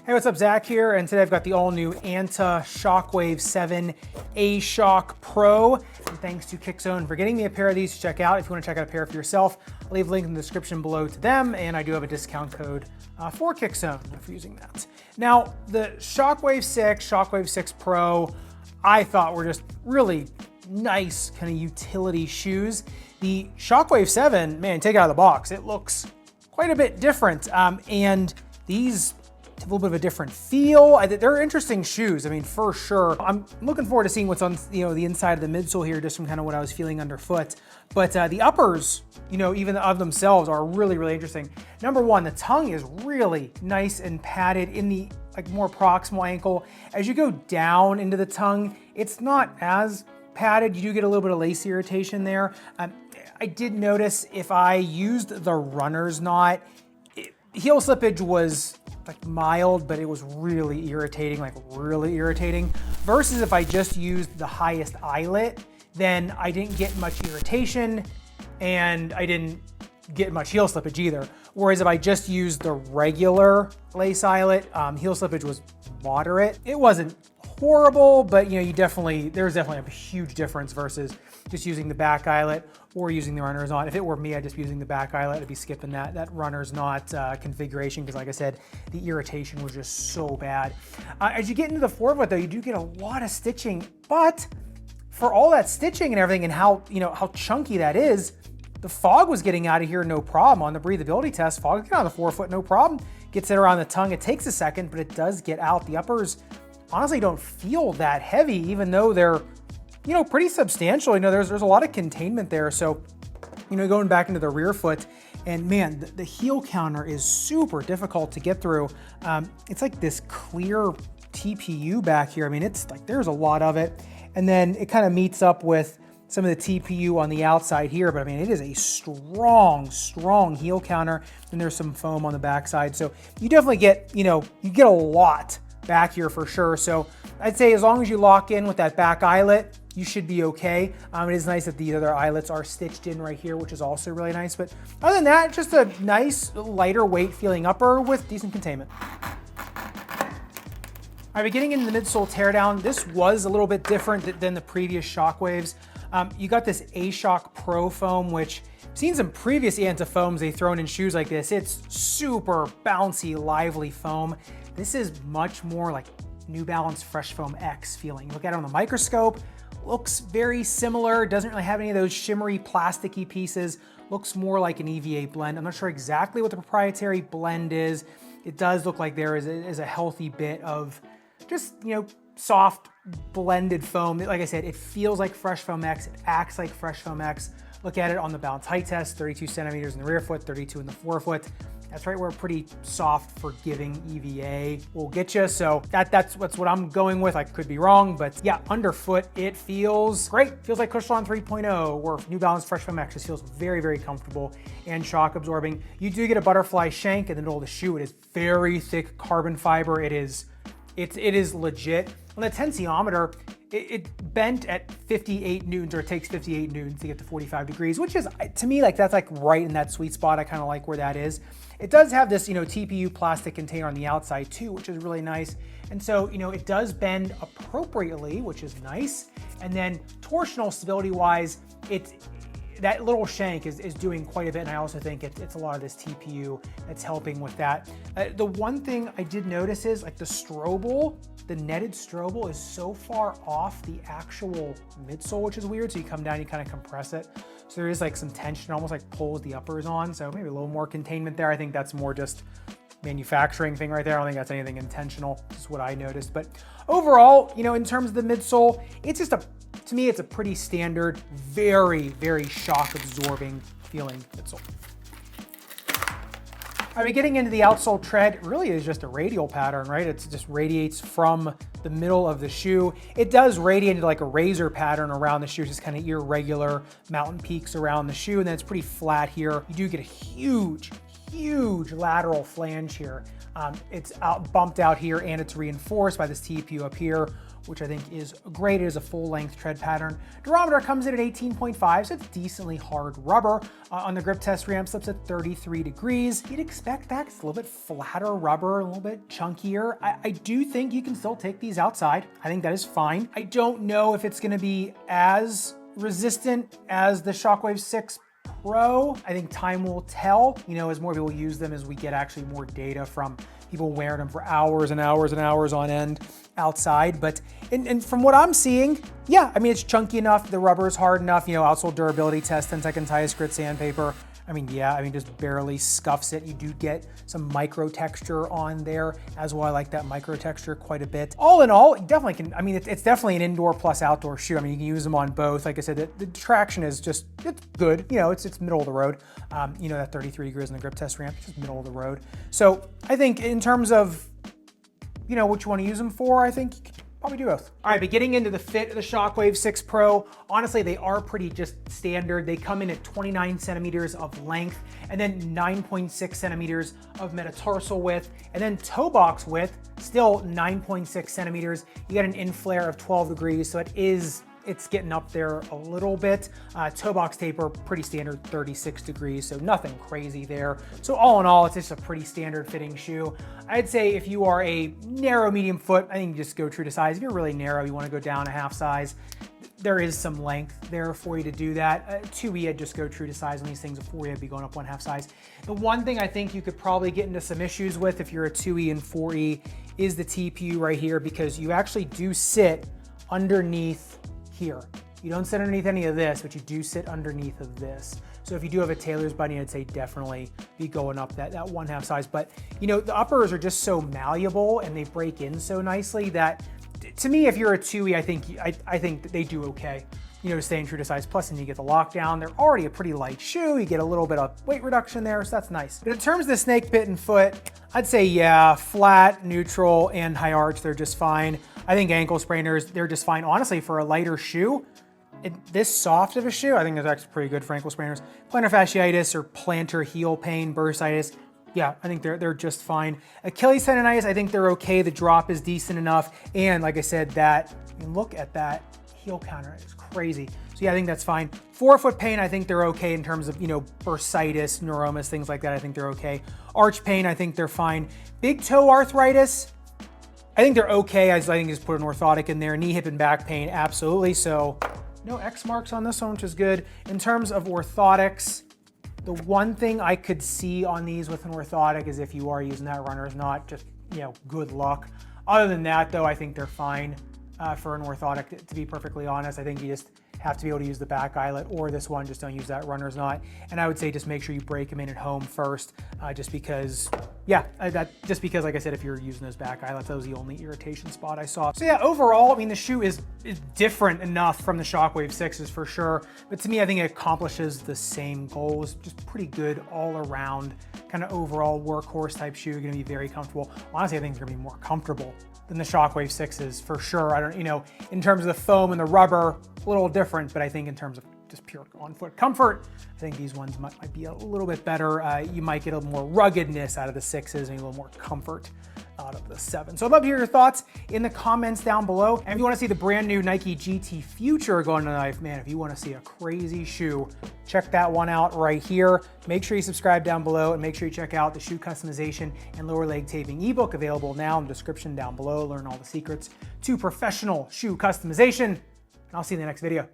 Hey, what's up, Zach here, and today I've got the all-new Anta Shockwave 7 A-Shock Pro. And thanks to Kickzone for getting me a pair of these to check out. If you want to check out a pair for yourself, I'll leave a link in the description below to them, and I do have a discount code for Kickzone if you're using that. Now, the Shockwave 6, Shockwave 6 Pro, I thought were just really nice kind of utility shoes. The Shockwave 7, man, take it out of the box, it looks quite a bit different, and these have a little bit of a different feel. They're interesting shoes, I mean, for sure. I'm looking forward to seeing what's on the inside of the midsole here, just from kind of what I was feeling underfoot. But the uppers, even of themselves are really, really interesting. Number one, the tongue is really nice and padded in the more proximal ankle. As you go down into the tongue, it's not as padded. You do get a little bit of lace irritation there. I did notice if I used the runner's knot, heel slippage was mild, but it was really irritating, versus if I just used the highest eyelet, then I didn't get much irritation and I didn't get much heel slippage either. Whereas if I just used the regular lace eyelet, heel slippage was moderate. It wasn't horrible, but there's definitely a huge difference versus just using the back eyelet or using the runner's knot. If it were me, I'd just be using the back eyelet. I'd be skipping that runner's knot configuration, because like I said, the irritation was just so bad. As you get into the forefoot though, you do get a lot of stitching, but for all that stitching and everything and how chunky that is, the fog was getting out of here no problem. On the breathability test, fog getting out of the forefoot no problem. Gets it around the tongue. It takes a second, but it does get out. The uppers honestly don't feel that heavy, even though they're pretty substantial. There's a lot of containment there. So, going back into the rear foot, and man, the heel counter is super difficult to get through. It's like this clear TPU back here. I mean, it's there's a lot of it. And then it kind of meets up with some of the TPU on the outside here, but I mean, it is a strong, strong heel counter. And there's some foam on the backside. So you definitely get, you get a lot back here for sure. So I'd say as long as you lock in with that back eyelet, you should be okay. It is nice that the other eyelets are stitched in right here, which is also really nice. But other than that, just a nice, lighter weight feeling upper with decent containment. All right, getting into the midsole teardown, this was a little bit different than the previous Shockwaves. You got this A-Shock Pro foam, which I've seen some previous Anta foams they've thrown in shoes like this. It's super bouncy, lively foam. This is much more like New Balance Fresh Foam X feeling. Look at it on the microscope, looks very similar. Doesn't really have any of those shimmery, plasticky pieces. Looks more like an EVA blend. I'm not sure exactly what the proprietary blend is. It does look like there is a healthy bit of just, soft blended foam. Like I said, it feels like Fresh Foam X. It acts like Fresh Foam X. Look at it on the balance height test, 32 centimeters in the rear foot, 32 in the forefoot. That's right where a pretty soft, forgiving EVA will get you. So that's what I'm going with. I could be wrong, but yeah, underfoot, it feels great. Feels like Cushlon 3.0 or New Balance Fresh Foam X. Just feels very, very comfortable and shock absorbing. You do get a butterfly shank in the middle of the shoe. It is very thick carbon fiber. It is legit. On the tensiometer, it bent at 58 newtons, or it takes 58 newtons to get to 45 degrees, which is, to me, that's right in that sweet spot. I kind of like where that is. It does have this, TPU plastic container on the outside too, which is really nice. And so, it does bend appropriately, which is nice. And then torsional stability wise, that little shank is doing quite a bit, and I also think it's a lot of this TPU that's helping with that. The one thing I did notice is the netted strobel is so far off the actual midsole, which is weird. So you come down, you kind of compress it. So there is some tension, almost pulls the uppers on. So maybe a little more containment there. I think that's more just manufacturing thing right there. I don't think that's anything intentional. Just what I noticed. But overall, in terms of the midsole, it's just to me, it's a pretty standard, very, very shock absorbing feeling midsole. Getting into the outsole tread, it really is just a radial pattern, right? It just radiates from the middle of the shoe. It does radiate into a razor pattern around the shoe, just kind of irregular mountain peaks around the shoe, and then it's pretty flat here. You do get a huge lateral flange here. It's bumped out here, and it's reinforced by this TPU up here, which I think is great. It is a full-length tread pattern. Durometer comes in at 18.5, so it's decently hard rubber. On the grip test, reamp slips at 33 degrees. You'd expect that. It's a little bit flatter rubber, a little bit chunkier. I do think you can still take these outside. I think that is fine. I don't know if it's gonna be as resistant as the Shockwave 6 Pro. I think time will tell, as more people use them, as we get actually more data from people wearing them for hours and hours and hours on end outside. But and from what I'm seeing, yeah, I mean, it's chunky enough, the rubber is hard enough, outsole durability test, 10-second tire grit sandpaper. I mean, yeah, just barely scuffs it. You do get some micro texture on there as well. I like that micro texture quite a bit. All in all, it definitely can, it's definitely an indoor plus outdoor shoe. I mean, you can use them on both. Like I said, the traction is just, it's good. It's middle of the road. That 33 degrees in the grip test ramp, just middle of the road. So I think in terms of, what you want to use them for, I think you can probably do both. All right, but getting into the fit of the Shockwave 6 Pro, honestly, they are pretty just standard. They come in at 29 centimeters of length, and then 9.6 centimeters of metatarsal width, and then toe box width, still 9.6 centimeters. You got an in-flare of 12 degrees, so it's getting up there a little bit. Toe box taper, pretty standard, 36 degrees, so nothing crazy there. So all in all, it's just a pretty standard fitting shoe. I'd say if you are a narrow medium foot, I think you just go true to size. If you're really narrow, you wanna go down a half size, there is some length there for you to do that. 2E, I'd just go true to size on these things. A 4E, I'd be going up one half size. The one thing I think you could probably get into some issues with if you're a 2E and 4E is the TPU right here, because you actually do sit underneath here. You don't sit underneath any of this, but you do sit underneath of this. So if you do have a tailor's bunny, I'd say definitely be going up that one half size. But the uppers are just so malleable and they break in so nicely that, to me, if you're a 2E, I think that they do okay, staying true to size. Plus, then you get the lockdown. They're already a pretty light shoe. You get a little bit of weight reduction there, so that's nice. But in terms of the snake bit and foot, I'd say, yeah, flat, neutral, and high arch, they're just fine. I think ankle sprainers, they're just fine. Honestly, for a lighter shoe, this soft of a shoe, I think is actually pretty good for ankle sprainers. Plantar fasciitis or plantar heel pain, bursitis, yeah, I think they're just fine. Achilles tendonitis, I think they're okay. The drop is decent enough. And like I said, look at that heel counter, it's crazy. So yeah, I think that's fine. Forefoot pain, I think they're okay in terms of, bursitis, neuromas, things like that. I think they're okay. Arch pain, I think they're fine. Big toe arthritis, I think they're okay. I think just put an orthotic in there. Knee, hip, and back pain, absolutely. So no X marks on this one, which is good. In terms of orthotics, the one thing I could see on these with an orthotic is if you are using that runner's knot, just, good luck. Other than that, though, I think they're fine for an orthotic, to be perfectly honest. I think you just have to be able to use the back eyelet, or this one, just don't use that runner's knot. And I would say just make sure you break them in at home first, just because, like I said, if you're using those back eyelets, that was the only irritation spot I saw. So yeah, overall, the shoe is different enough from the Shockwave 6s for sure. But to me, I think it accomplishes the same goals. Just pretty good all around, kind of overall workhorse type shoe. You're gonna be very comfortable. Honestly, I think it's gonna be more comfortable than the Shockwave 6s for sure. I don't, in terms of the foam and the rubber, a little different, but I think in terms of just pure on-foot comfort, I think these ones might be a little bit better. You might get a little more ruggedness out of the 6s and a little more comfort out of the 7. So I'd love to hear your thoughts in the comments down below. And if you want to see the brand new Nike GT Future going to life, man, if you want to see a crazy shoe, check that one out right here. Make sure you subscribe down below, and make sure you check out the shoe customization and lower leg taping ebook, available now in the description down below. Learn all the secrets to professional shoe customization. And I'll see you in the next video.